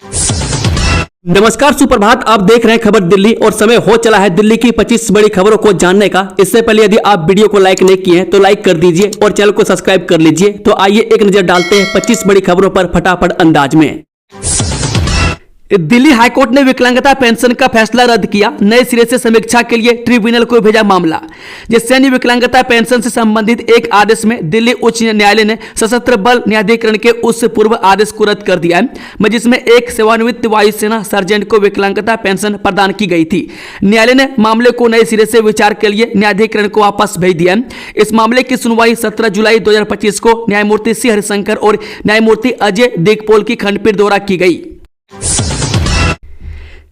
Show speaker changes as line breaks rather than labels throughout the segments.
नमस्कार, सुप्रभात। आप देख रहे हैं खबर दिल्ली और समय हो चला है दिल्ली की 25 बड़ी खबरों को जानने का। इससे पहले यदि आप वीडियो को लाइक नहीं किए हैं तो लाइक कर दीजिए और चैनल को सब्सक्राइब कर लीजिए। तो आइए एक नजर डालते हैं 25 बड़ी खबरों पर फटाफट अंदाज में। दिल्ली हाईकोर्ट ने विकलांगता पेंशन का फैसला रद्द किया। नए सिरे से समीक्षा के लिए ट्रिब्यूनल को भेजा मामला। सैन्य विकलांगता पेंशन से संबंधित एक आदेश में दिल्ली उच्च न्यायालय ने सशस्त्र बल न्यायाधिकरण के उस पूर्व आदेश को रद्द कर दिया है जिसमें एक सेवानिवृत्त वायुसेना सर्जेंट को विकलांगता पेंशन प्रदान की गई थी। न्यायालय ने मामले को नए सिरे से विचार के लिए न्यायाधिकरण को वापस भेज दिया है। इस मामले की सुनवाई 17 जुलाई 2025 को न्यायमूर्ति सी हरिशंकर और न्यायमूर्ति अजय दिगपोल की खंडपीठ द्वारा की गई।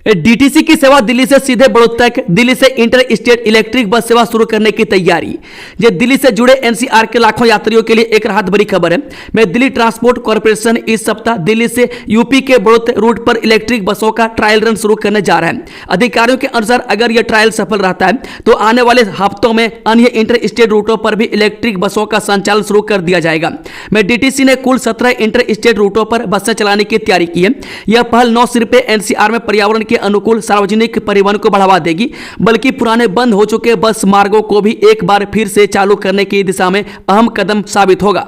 डीटीसी की सेवा दिल्ली से सीधे बड़ौद तक। दिल्ली से इंटर स्टेट इलेक्ट्रिक बस सेवा शुरू करने की तैयारी। ये दिल्ली से जुड़े एनसीआर के लाखों यात्रियों के लिए एक राहत भरी खबर है। मैं दिल्ली ट्रांसपोर्ट कॉर्पोरेशन इस सप्ताह दिल्ली से यूपी के बड़ौद रूट पर इलेक्ट्रिक बसों का ट्रायल रन शुरू करने जा रहा है। अधिकारियों के अनुसार अगर यह ट्रायल सफल रहता है तो आने वाले हफ्तों में अन्य इंटर स्टेट रूटों पर भी इलेक्ट्रिक बसों का संचालन शुरू कर दिया जाएगा। मैं डीटीसी ने कुल 17 इंटर स्टेट रूटों पर बसें चलाने की तैयारी की है। यह पहल न सिर्फ एनसीआर में पर्यावरण के अनुकूल सार्वजनिक परिवहन को बढ़ावा देगी बल्कि पुराने बंद हो चुके बस मार्गों को भी एक बार फिर से चालू करने की दिशा में अहम कदम साबित होगा।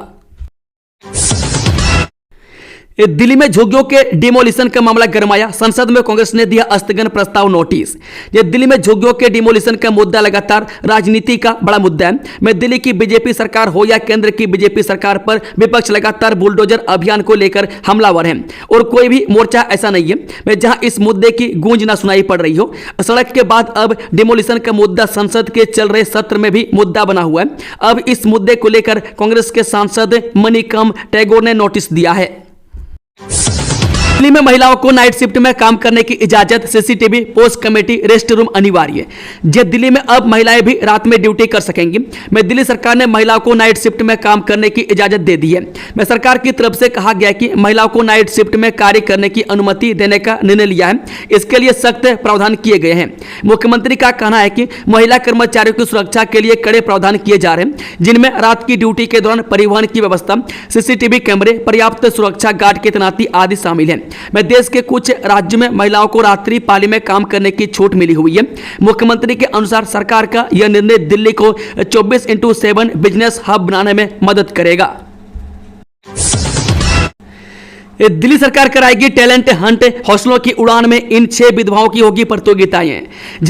दिल्ली में झुग्गियों के डिमोलिशन का मामला गरमाया। संसद में कांग्रेस ने दिया स्थगन प्रस्ताव नोटिस। दिल्ली में झुग्गियों के डिमोलिशन का मुद्दा लगातार राजनीति का बड़ा मुद्दा है। मैं दिल्ली की बीजेपी सरकार हो या केंद्र की बीजेपी सरकार पर विपक्ष लगातार बुलडोजर अभियान को लेकर हमलावर है और कोई भी मोर्चा ऐसा नहीं है मैं जहां इस मुद्दे की गूंज न सुनाई पड़ रही हो। सड़क के बाद अब डिमोलिशन का मुद्दा संसद के चल रहे सत्र में भी मुद्दा बना हुआ है। अब इस मुद्दे को लेकर कांग्रेस के सांसद मणिकम टैगोर ने नोटिस दिया है। दिल्ली में महिलाओं को नाइट शिफ्ट में काम करने की इजाजत। CCTV, post committee, rest room अनिवार्य। दिल्ली में अब महिलाएं भी रात में ड्यूटी कर सकेंगी। मैं दिल्ली सरकार ने महिलाओं को नाइट शिफ्ट में काम करने की इजाजत दे दी है। मैं सरकार की तरफ से कहा गया कि महिलाओं को नाइट शिफ्ट में कार्य करने की अनुमति देने का निर्णय लिया है। इसके लिए सख्त प्रावधान किए गए हैं। मुख्यमंत्री का कहना है कि महिला कर्मचारियों की सुरक्षा के लिए कड़े प्रावधान किए जा रहे हैं जिनमें रात की ड्यूटी के दौरान परिवहन की व्यवस्था, सीसीटीवी कैमरे, पर्याप्त सुरक्षा गार्ड की तैनाती आदि शामिल है। मैं देश के कुछ राज्यों में महिलाओं को रात्रि पाली में काम करने की छूट मिली हुई है। मुख्यमंत्री के अनुसार सरकार का यह निर्णय दिल्ली को 24/7 बिजनेस हब बनाने में मदद करेगा। दिल्ली सरकार कराएगी टैलेंट हंट। हौसलों की उड़ान में इन 6 विधवाओं की होगी प्रतियोगिताएं।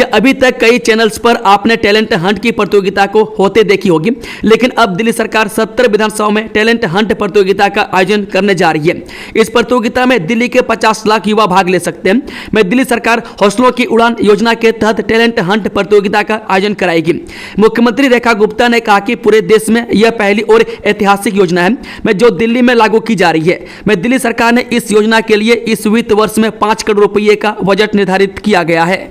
अभी तक कई चैनल्स पर आपने टैलेंट हंट की प्रतियोगिता को होते देखी होगी, लेकिन अब दिल्ली सरकार 70 विधानसभाओं में टैलेंट हंट प्रतियोगिता का आयोजन करने जा रही है। इस प्रतियोगिता में दिल्ली के 50 लाख युवा भाग ले सकते हैं। मैं दिल्ली सरकार हौसलों की उड़ान योजना के तहत टैलेंट हंट प्रतियोगिता का आयोजन कराएगी। मुख्यमंत्री रेखा गुप्ता ने कहा कि पूरे देश में यह पहली और ऐतिहासिक योजना है जो दिल्ली में लागू की जा रही है। मैं दिल्ली सरकार ने इस योजना के लिए इस वित्त वर्ष में 5 करोड़ रुपए का बजट निर्धारित किया गया है।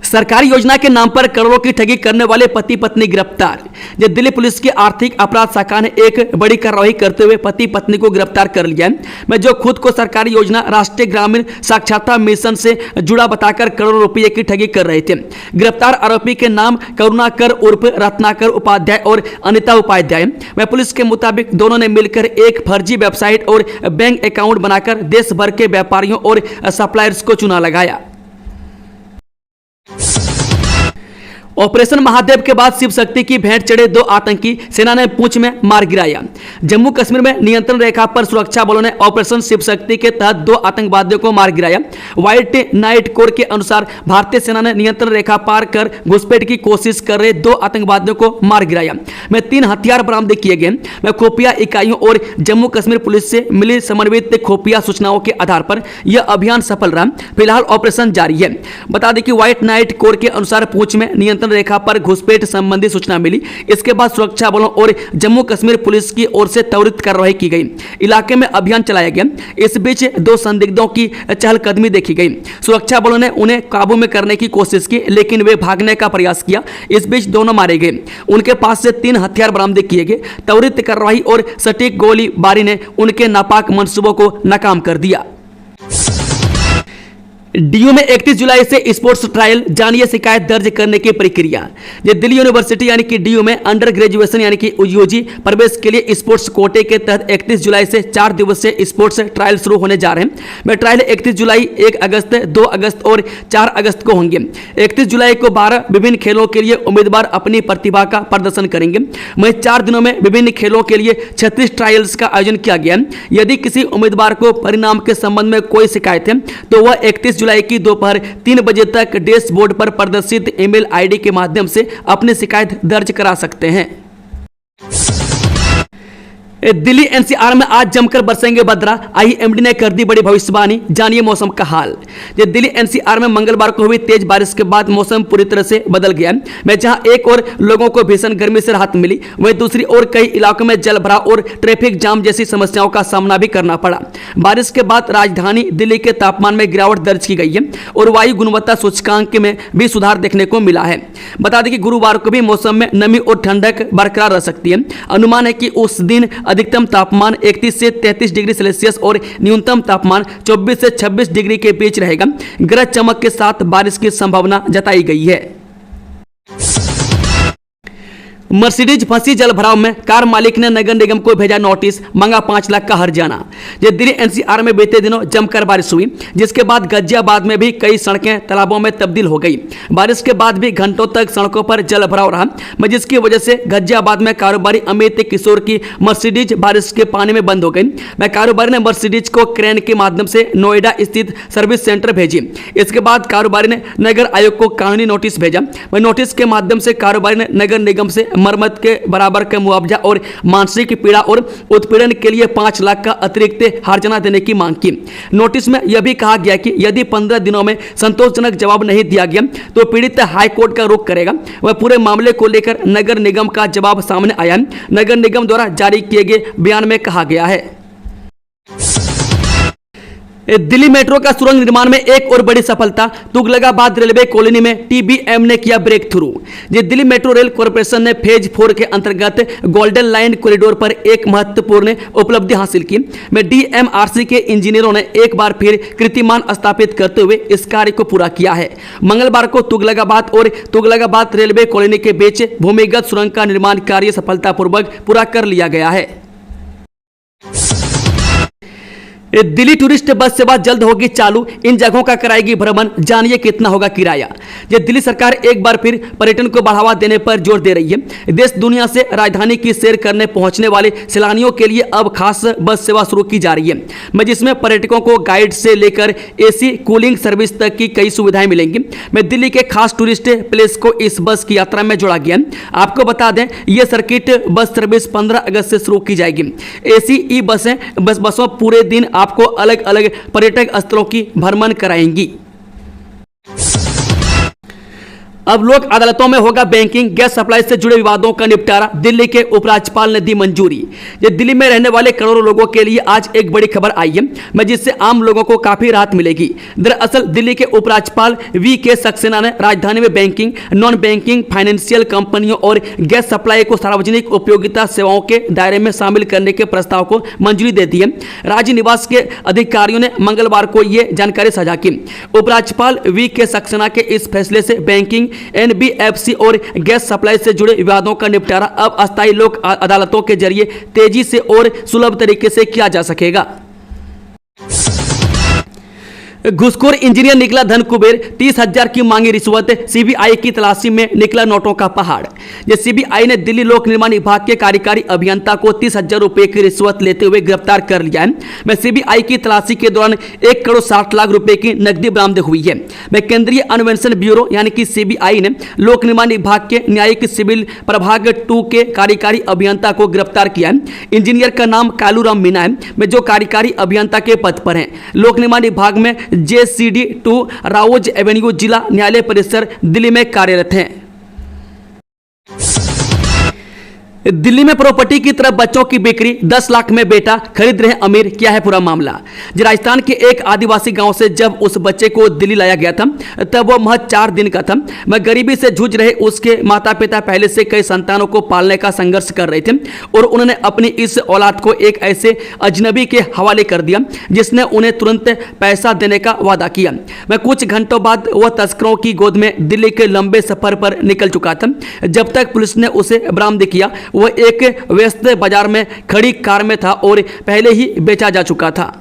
सरकारी योजना के नाम पर करोड़ों की ठगी करने वाले पति पत्नी गिरफ्तार। दिल्ली पुलिस की आर्थिक अपराध शाखा ने एक बड़ी कार्रवाई करते हुए पति पत्नी को गिरफ्तार कर लिया है जो खुद को सरकारी योजना राष्ट्रीय ग्रामीण साक्षरता मिशन से जुड़ा बताकर करोड़ों रुपए की ठगी कर रहे थे। गिरफ्तार आरोपी के नाम करुणाकर उर्फ रत्नाकर उपाध्याय और अनिता उपाध्याय। वह पुलिस के मुताबिक दोनों ने मिलकर एक फर्जी वेबसाइट और बैंक अकाउंट बनाकर देश भर के व्यापारियों और सप्लायर्स को चुना लगाया। ऑपरेशन महादेव के बाद शिव शक्ति की भेंट चढ़े 2 आतंकी, सेना ने पूंछ में मार गिराया। जम्मू कश्मीर में नियंत्रण रेखा पर सुरक्षा बलों ने ऑपरेशन शिव शक्ति के तहत 2 आतंकवादियों को मार गिराया। व्हाइट नाइट कोर के अनुसार भारतीय सेना ने नियंत्रण रेखा पार कर घुसपैठ की कोशिश कर रहे 2 आतंकवादियों को मार गिराया। में 3 हथियार बरामद किए गए। में खुफिया इकाइयों और जम्मू कश्मीर पुलिस से मिली समन्वित खुफिया सूचनाओं के आधार पर यह अभियान सफल रहा। फिलहाल ऑपरेशन जारी है। बता दें कि व्हाइट नाइट कोर के अनुसार पूंछ में नियंत्रण रेखा पर घुसपैठ संबंधी सूचना मिली। इसके बाद सुरक्षा बलों और जम्मू कश्मीर पुलिस की ओर से त्वरित कार्रवाई की गई। इलाके में अभियान चलाया गया। इस बीच 2 संदिग्धों की चहलकदमी देखी गई। सुरक्षा बलों ने उन्हें काबू में करने की कोशिश की लेकिन वे भागने का प्रयास किया। इस बीच दोनों मारे गए। उनके पास से 3 हथियार बरामद किए गए। त्वरित कार्रवाई और सटीक गोलीबारी ने उनके नापाक मंसूबों को नाकाम कर दिया। डीयू में 31 जुलाई से स्पोर्ट्स ट्रायल, जानिए शिकायत दर्ज करने की प्रक्रिया। ये दिल्ली यूनिवर्सिटी यानी कि डीयू में अंडर ग्रेजुएशन यानी कि यूजी प्रवेश के लिए स्पोर्ट्स कोटे के तहत 31 जुलाई से 4 दिवसीय स्पोर्ट्स ट्रायल शुरू होने जा रहे हैं। वह ट्रायल 31 जुलाई, 1 अगस्त, 2 अगस्त और 4 अगस्त को होंगे। 31 जुलाई को 12 विभिन्न खेलों के लिए उम्मीदवार अपनी प्रतिभा का प्रदर्शन करेंगे। वहीं 4 दिनों में विभिन्न खेलों के लिए 36 ट्रायल्स का आयोजन किया गया है। यदि किसी उम्मीदवार को परिणाम के संबंध में कोई शिकायत है तो वह 31 जुलाई की दोपहर 3 बजे तक डैशबोर्ड पर प्रदर्शित ईमेल आईडी के माध्यम से अपनी शिकायत दर्ज करा सकते हैं। दिल्ली एनसीआर में आज जमकर बरसेंगे बदरा, आईएमडी ने कर दी बड़ी भविष्यवाणी, जानिए मौसम का हाल। ये दिल्ली एनसीआर में मंगलवार को हुई तेज बारिश के बाद मौसम पूरी तरह से बदल गया है। जहां एक और लोगों को भीषण गर्मी से राहत मिली, वहीं दूसरी ओर कई इलाकों में जल भराव और ट्रैफिक जाम जैसी समस्याओं का सामना भी करना पड़ा। बारिश के बाद राजधानी दिल्ली के तापमान में गिरावट दर्ज की गई है और वायु गुणवत्ता सूचकांक में भी सुधार देखने को मिला है। बता दें कि गुरुवार को भी मौसम में नमी और ठंडक बरकरार रह सकती है। अनुमान है कि उस दिन अधिकतम तापमान 31 से 33 डिग्री सेल्सियस और न्यूनतम तापमान 24 से 26 डिग्री के बीच रहेगा। गरज चमक के साथ बारिश की संभावना जताई गई है। मर्सिडीज फंसी जल भराव में, कार मालिक ने नगर निगम को भेजा नोटिस, मांगा 5 लाख का हर्जाना। ये दिल्ली एनसीआर में बीते दिनों जमकर बारिश हुई, जिसके बाद गाजियाबाद में भी कई सड़कें तालाबों में तब्दील हो गई। बारिश के बाद भी घंटों तक सड़कों पर जल भराव रहा, जिसकी वजह से गाजियाबाद में कारोबारी अमित किशोर की मर्सिडीज बारिश के पानी में बंद हो गई। कारोबारी ने मर्सिडीज को क्रेन के माध्यम से नोएडा स्थित सर्विस सेंटर भेजी। इसके बाद कारोबारी ने नगर आयोग को कानूनी नोटिस भेजा। वह नोटिस के माध्यम से कारोबारी ने नगर निगम से मरम्मत के बराबर का मुआवजा और मानसिक पीड़ा और उत्पीड़न के लिए 5 लाख का अतिरिक्त हर्जाना देने की मांग की। नोटिस में यह भी कहा गया कि यदि 15 दिनों में संतोषजनक जवाब नहीं दिया गया तो पीड़ित हाईकोर्ट का रुख करेगा। वह पूरे मामले को लेकर नगर निगम का जवाब सामने आया। नगर निगम द्वारा जारी किए गए बयान में कहा गया है, दिल्ली मेट्रो का सुरंग निर्माण में एक और बड़ी सफलता, तुगलकाबाद रेलवे कॉलोनी में टीबीएम ने किया break through. Delhi metro rail corporation ने फेज 4 के अंतर्गत गोल्डन लाइन कॉरिडोर पर एक महत्वपूर्ण उपलब्धि हासिल की। डीएमआरसी के इंजीनियरों ने एक बार फिर कीर्तिमान स्थापित करते हुए इस कार्य को पूरा किया है। मंगलवार को तुगलकाबाद और तुगलकाबाद रेलवे कॉलोनी के बीच भूमिगत सुरंग का निर्माण कार्य सफलतापूर्वक पूरा कर लिया गया है। दिल्ली टूरिस्ट बस सेवा जल्द होगी चालू, इन जगहों का कराएगी भ्रमण, जानिए कितना होगा किराया। दिल्ली सरकार एक बार फिर पर्यटन को बढ़ावा देने पर जोर दे रही है। देश दुनिया से राजधानी की सैर करने पहुंचने वाले सैलानियों के लिए अब खास बस सेवा शुरू की जा रही है, जिसमें पर्यटकों को गाइड से लेकर एसी कूलिंग सर्विस तक की कई सुविधाएं मिलेंगी। दिल्ली के खास टूरिस्ट प्लेस को इस बस की यात्रा में जोड़ा गया। आपको बता दें, यह सर्किट बस सर्विस 15 अगस्त से शुरू की जाएगी। एसी ई बसों पूरे दिन आपको अलग अलग पर्यटक स्थलों की भ्रमण कराएंगी। अब लोक अदालतों में होगा बैंकिंग, गैस सप्लाई से जुड़े विवादों का निपटारा, दिल्ली के उपराज्यपाल ने दी मंजूरी। दिल्ली में रहने वाले करोड़ों लोगों के लिए आज एक बड़ी खबर आई है, जिससे आम लोगों को काफी राहत मिलेगी। दरअसल दिल्ली के उपराज्यपाल वी.के. सक्सेना ने राजधानी में बैंकिंग, नॉन बैंकिंग फाइनेंशियल कंपनियों और गैस सप्लाई को सार्वजनिक उपयोगिता सेवाओं के दायरे में शामिल करने के प्रस्ताव को मंजूरी दे दी है। राज्य निवास के अधिकारियों ने मंगलवार को यह जानकारी साझा की। उपराज्यपाल वी.के. सक्सेना के इस फैसले से बैंकिंग, एनबीएफसी और गैस सप्लाई से जुड़े विवादों का निपटारा अब अस्थायी लोक अदालतों के जरिए तेजी से और सुलभ तरीके से किया जा सकेगा। घुसखोर इंजीनियर निकला धन कुबेर, 30,000 की मांगी रिश्वत, सीबीआई की तलाशी में निकला नोटों का पहाड़। सीबीआई ने दिल्ली लोक निर्माण विभाग के कार्यकारी अभियंता को 30,000 रुपए की रिश्वत लेते हुए गिरफ्तार कर लिया है। सीबीआई की तलाशी के दौरान 1 करोड़ 60 लाख रुपए की नकदी बरामद हुई है। केंद्रीय अन्वेषण ब्यूरो यानी कि सीबीआई ने लोक निर्माण विभाग के न्यायिक सिविल प्रभाग 2 के कार्यकारी अभियंता को गिरफ्तार किया है। इंजीनियर का नाम कालूराम मीना है, जो कार्यकारी अभियंता के पद पर है। लोक निर्माण विभाग में JCD 2 राउज एवेन्यू जिला न्यायालय परिसर दिल्ली में कार्यरत हैं। दिल्ली में प्रॉपर्टी की तरफ बच्चों की बिक्री, 10 लाख में बेटा खरीद रहे अमीर। क्या है पूरा मामला? राजस्थान के एक आदिवासी गांव से जब उस बच्चे को दिल्ली लाया गया था तब वो महज 4 दिन का था। मैं गरीबी से जूझ रहे उसके माता पिता पहले से कई संतानों को पालने का संघर्ष कर रहे थे और उन्होंने अपनी इस औलाद को एक ऐसे अजनबी के हवाले कर दिया जिसने उन्हें तुरंत पैसा देने का वादा किया। मैं कुछ घंटों बाद वह तस्करों की गोद में दिल्ली के लंबे सफर पर निकल चुका था। जब तक पुलिस ने उसे बरामद किया वह एक व्यस्त बाजार में खड़ी कार में था और पहले ही बेचा जा चुका था।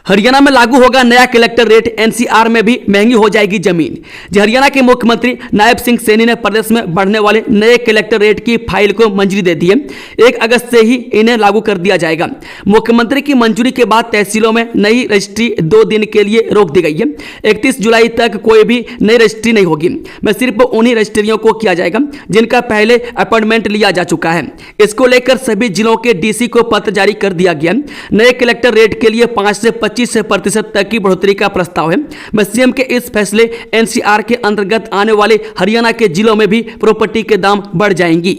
हरियाणा में लागू होगा नया कलेक्टर रेट, एनसीआर में भी महंगी हो जाएगी जमीन। हरियाणा के मुख्यमंत्री नायब सिंह सैनी ने प्रदेश में बढ़ने वाले नए कलेक्टर रेट की फाइल को मंजूरी दे दी है। 1 अगस्त से ही इन्हें लागू कर दिया जाएगा। मुख्यमंत्री की मंजूरी के बाद तहसीलों में नई रजिस्ट्री 2 दिन के लिए रोक दी गई है। 31 जुलाई तक कोई भी नई रजिस्ट्री नहीं होगी। मैं सिर्फ उन्हीं रजिस्ट्रियों को किया जाएगा जिनका पहले अपॉइंटमेंट लिया जा चुका है। इसको लेकर सभी जिलों के डीसी को पत्र जारी कर दिया गया। नए कलेक्टर रेट के लिए 5 से 25% तक की बढ़ोतरी का प्रस्ताव है। सीएम के इस फैसले एनसीआर के अंतर्गत आने वाले हरियाणा के जिलों में भी प्रॉपर्टी के दाम बढ़ जाएंगी।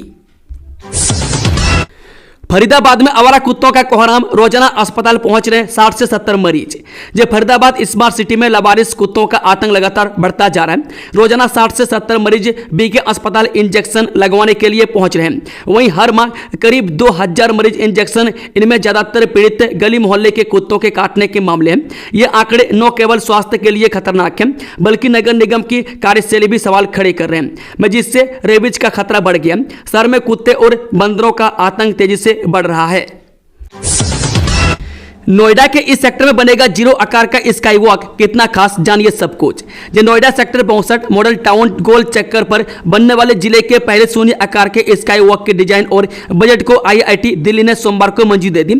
फरीदाबाद में आवारा कुत्तों का कोहराम, रोजाना अस्पताल पहुंच रहे 60 से 70 मरीज। फरीदाबाद स्मार्ट सिटी में लावारिस कुत्तों का आतंक लगातार बढ़ता जा रहा है। रोजाना 60 से 70 मरीज बीके अस्पताल इंजेक्शन लगवाने के लिए पहुंच रहे हैं। वहीं हर माह करीब 2000 मरीज इंजेक्शन, इनमें ज्यादातर पीड़ित गली मोहल्ले के कुत्तों के काटने के मामले हैं। ये आंकड़े न केवल स्वास्थ्य के लिए खतरनाक हैं बल्कि नगर निगम की कार्यशैली भी सवाल खड़े कर रहे हैं, जिससे रेबीज का खतरा बढ़ गया। शहर में कुत्ते और बंदरों का आतंक तेजी से बढ़ रहा है। नोएडा के इस सेक्टर में बनेगा 0 आकार का स्काई वॉक, कितना खास, जानिए सब कुछ। नोएडा सेक्टर 62 मॉडल टाउन गोल चक्कर पर बनने वाले जिले के पहले शून्य आकार के स्काई वॉक के डिजाइन और बजट को आईआईटी दिल्ली ने सोमवार को मंजूरी दे दी।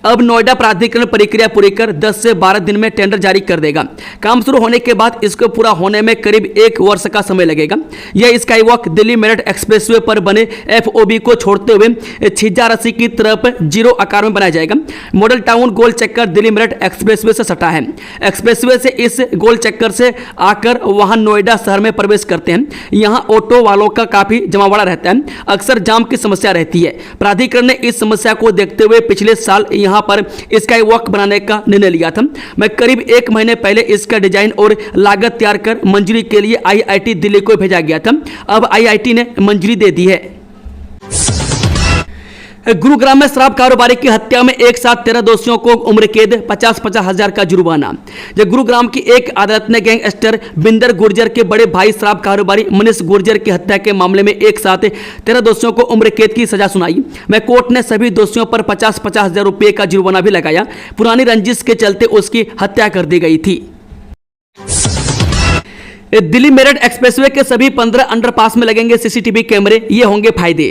अब नोएडा प्राधिकरण प्रक्रिया पूरी कर 10 से 12 दिन में टेंडर जारी कर देगा। काम शुरू होने के बाद इसको पूरा होने में करीब 1 वर्ष का समय लगेगा। यह sky walk Delhi Meerut expressway पर बने FOB को छोड़ते हुए छिज्जा रस्सी की तरफ 0 आकार में बनाया जाएगा। मॉडल टाउन गोल चक्कर दिल्ली मेरठ एक्सप्रेसवे से सटा है। एक्सप्रेसवे से इस गोल चक्कर से आकर वाहन नोएडा शहर में प्रवेश करते हैं। यहां ऑटो वालों का काफी जमावड़ा रहता है। अक्सर जाम की समस्या रहती है। प्राधिकरण ने इस समस्या को देखते हुए पिछले साल यहां पर स्काई वॉक बनाने का निर्णय लिया था। मैं करीब 1 महीने पहले इसका डिजाइन और लागत तैयार कर मंजूरी के लिए आईआईटी दिल्ली को भेजा गया था। अब आईआईटी ने मंजूरी दे दी है। गुरुग्राम में शराब कारोबारी की हत्या में एक साथ 13 दोषियों को उम्र कैद, 50-50 हजार का जुर्माना। गुरुग्राम की एक अदालत ने गैंगस्टर बिंदर गुर्जर के बड़े भाई शराब कारोबारी मनीष गुर्जर की हत्या के मामले में एक साथ 13 दोषियों को उम्र कैद की सजा सुनाई। कोर्ट ने सभी दोषियों पर 50-50 हजार रुपये का जुर्माना भी लगाया। पुरानी रंजिश के चलते उसकी हत्या कर दी गई थी। दिल्ली मेरठ एक्सप्रेसवे के सभी 15 अंडरपास में लगेंगे सीसीटीवी कैमरे, ये होंगे फायदे।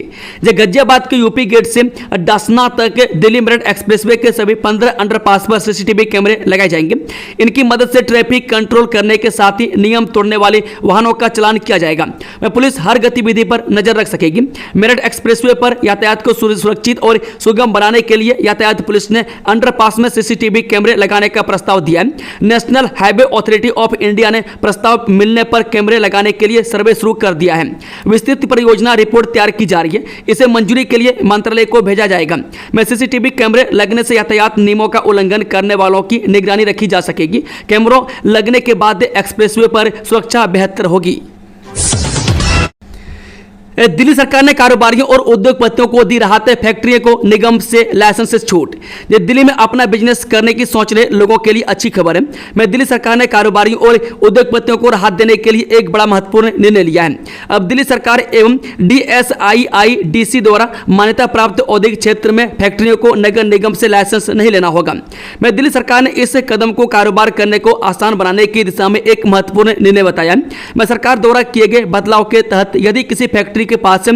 गाजियाबाद के यूपी गेट से डसना तक दिल्ली मेरठ एक्सप्रेसवे के सभी 15 अंडरपास पर सीसीटीवी कैमरे लगाए जाएंगे। इनकी मदद से ट्रैफिक कंट्रोल करने के साथ ही नियम तोड़ने वाले वाहनों का चालान किया जाएगा। पुलिस हर गतिविधि पर नजर रख सकेगी। मेरठ एक्सप्रेसवे पर यातायात को सुरक्षित और सुगम बनाने के लिए यातायात पुलिस ने अंडरपास में सीसीटीवी कैमरे लगाने का प्रस्ताव दिया है। National highway authority of India ने प्रस्ताव मिलने पर कैमरे लगाने के लिए सर्वे शुरू कर दिया है। विस्तृत परियोजना रिपोर्ट तैयार की जा रही है। इसे मंजूरी के लिए मंत्रालय को भेजा जाएगा। सीसीटीवी कैमरे लगने से यातायात नियमों का उल्लंघन करने वालों की निगरानी रखी जा सकेगी। कैमरों लगने के बाद एक्सप्रेसवे पर सुरक्षा बेहतर होगी। दिल्ली सरकार ने कारोबारियों और उद्योगपतियों को दी राहत, फैक्ट्रियों को निगम से लाइसेंस से छूट। दिल्ली में अपना बिजनेस करने की सोच रहे लोगों के लिए अच्छी खबर है। दिल्ली सरकार ने कारोबारियों और उद्योगपतियों को राहत देने के लिए एक बड़ा महत्वपूर्ण निर्णय लिया है। अब दिल्ली सरकार एवं DSIIDC द्वारा मान्यता प्राप्त औद्योगिक क्षेत्र में फैक्ट्रियों को नगर निगम से लाइसेंस नहीं लेना होगा। दिल्ली सरकार ने इस कदम को कारोबार करने को आसान बनाने की दिशा में एक महत्वपूर्ण निर्णय बताया है। सरकार द्वारा किए गए बदलाव के तहत यदि किसी फैक्ट्री के पास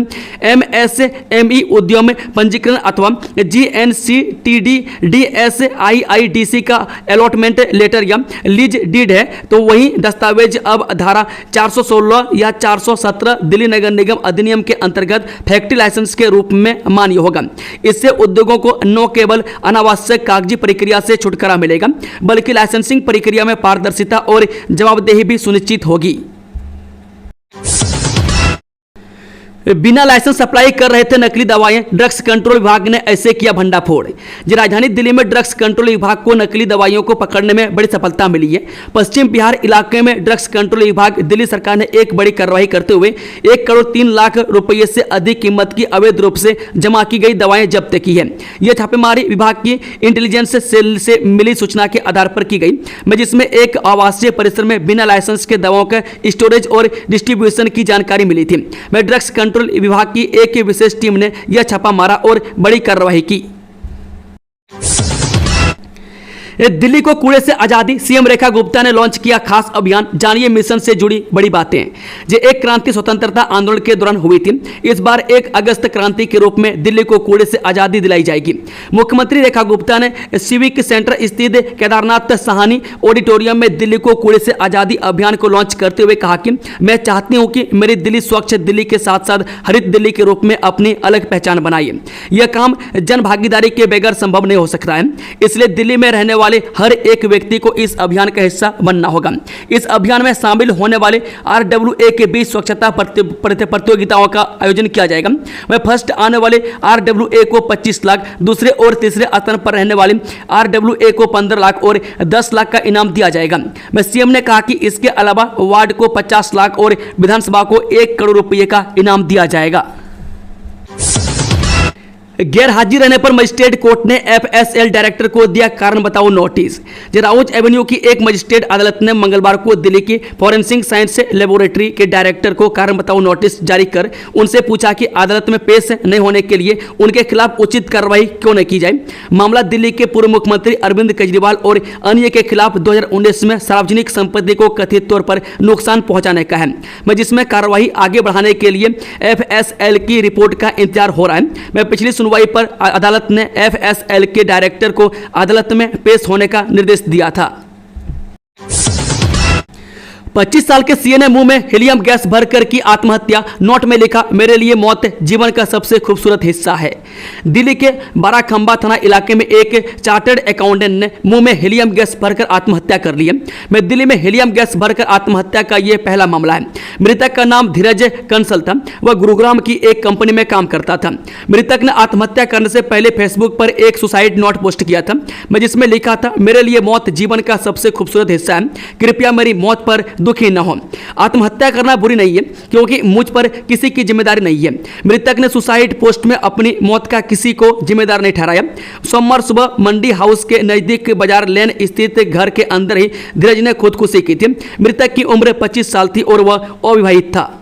MSME उद्यम में पंजीकरण अथवा GNCTD DSIIDC का अलॉटमेंट लेटर या लीज डीड है तो वही दस्तावेज अब धारा 416 या 417 दिल्ली नगर निगम अधिनियम के अंतर्गत फैक्ट्री लाइसेंस के रूप में मान्य होगा। इससे उद्योगों को न केवल अनावश्यक कागजी प्रक्रिया से छुटकारा मिलेगा बल्कि लाइसेंसिंग प्रक्रिया में पारदर्शिता और जवाबदेही भी सुनिश्चित होगी। बिना लाइसेंस सप्लाई कर रहे थे नकली दवाएं, ड्रग्स कंट्रोल विभाग ने ऐसे किया भंडाफोड़। जी राजधानी दिल्ली में ड्रग्स कंट्रोल विभाग को नकली दवाइयों को पकड़ने में बड़ी सफलता मिली है। पश्चिम बिहार इलाके में ड्रग्स कंट्रोल विभाग दिल्ली सरकार ने एक बड़ी कार्रवाई करते हुए 1 करोड़ 3 लाख रुपये से अधिक कीमत की अवैध रूप से जमा की गई दवाएं जब्त की है। यह छापेमारी विभाग की इंटेलिजेंस सेल से मिली सूचना के आधार पर की गई, जिसमें एक आवासीय परिसर में बिना लाइसेंस के दवाओं का स्टोरेज और डिस्ट्रीब्यूशन की जानकारी मिली थी। ड्रग्स कंट्रोल विभाग की एक विशेष टीम ने यह छापा मारा और बड़ी कार्रवाई की। दिल्ली को कूड़े से आजादी, सीएम रेखा गुप्ता ने लॉन्च किया खास अभियान। जानिए मिशन से जुड़ी बड़ी बातें। जो एक क्रांति स्वतंत्रता आंदोलन के दौरान हुई थी, इस बार 1 अगस्त क्रांति के रूप में दिल्ली को कूड़े से आजादी दिलाई जाएगी। मुख्यमंत्री रेखा गुप्ता ने सिविक सेंटर स्थित केदारनाथ साहनी ऑडिटोरियम में दिल्ली को कूड़े से आजादी अभियान को लॉन्च करते हुए कहा कि मैं चाहती हूं कि मेरी दिल्ली स्वच्छ दिल्ली के साथ साथ हरित दिल्ली के रूप में अपनी अलग पहचान बनाए। यह काम जन भागीदारी के बगैर संभव नहीं हो सकता है, इसलिए दिल्ली में रहने वाले हर एक व्यक्ति को इस अभियान का हिस्सा बनना होगा। इस अभियान में शामिल होने वाले RWA के बीच स्वच्छता प्रतियोगिताओं का आयोजन किया जाएगा। वह फर्स्ट आने वाले RWA को 25 लाख, दूसरे और तीसरे स्थान पर रहने वाले RWA को 15 लाख और 10 लाख का इनाम दिया जाएगा। सीएम ने कहा कि इसके अलावा वार्ड को 50 लाख और विधानसभा को 1 करोड़ रुपये का इनाम दिया जाएगा। गैर हाजिर रहने पर मजिस्ट्रेट कोर्ट ने FSL डायरेक्टर को दिया कारण बताओ नोटिस। राउज एवेन्यू की एक मजिस्ट्रेट अदालत ने मंगलवार को दिल्ली की फॉरेंसिक साइंस लेबोरेटरी के डायरेक्टर को कारण बताओ नोटिस जारी कर उनसे पूछा कि अदालत में पेश नहीं होने के लिए उनके खिलाफ उचित कार्रवाई क्यों नहीं की जाए। मामला दिल्ली के पूर्व मुख्यमंत्री अरविंद केजरीवाल और अन्य के खिलाफ 2019 में सार्वजनिक संपत्ति को कथित तौर पर नुकसान पहुंचाने का है, जिसमें कार्रवाई आगे बढ़ाने के लिए FSL की रिपोर्ट का इंतजार हो रहा है। पिछली सुनवाई पर अदालत ने FSL के डायरेक्टर को अदालत में पेश होने का निर्देश दिया था। 25 साल के सीए ने मुंह में हीलियम गैस भरकर की आत्महत्या। नोट में लिखा, मेरे लिए मौत जीवन का सबसे खूबसूरत हिस्सा है। दिल्ली के बाराखंबा थाना इलाके में एक चार्टर्ड अकाउंटेंट ने मुंह में हीलियम गैस भरकर आत्महत्या कर ली है। दिल्ली में हीलियम गैस भरकर आत्महत्या का यह पहला मामला है। मृतक का नाम धीरज कंसल था। वह गुरुग्राम की एक कंपनी में काम करता था। मृतक ने आत्महत्या करने से पहले फेसबुक पर एक सुसाइड नोट पोस्ट किया था, जिसमें लिखा था, मेरे लिए मौत जीवन का सबसे खूबसूरत हिस्सा है, कृपया मेरी मौत पर दुखी न हो। आत्महत्या करना बुरी नहीं है क्योंकि मुझ पर किसी की जिम्मेदारी नहीं है। मृतक ने सुसाइड पोस्ट में अपनी मौत का किसी को जिम्मेदार नहीं ठहराया। सोमवार सुबह मंडी हाउस के नजदीक बाजार लेन स्थित घर के अंदर ही धीरज ने खुदकुशी की थी। मृतक की उम्र 25 साल थी और वह अविवाहित था।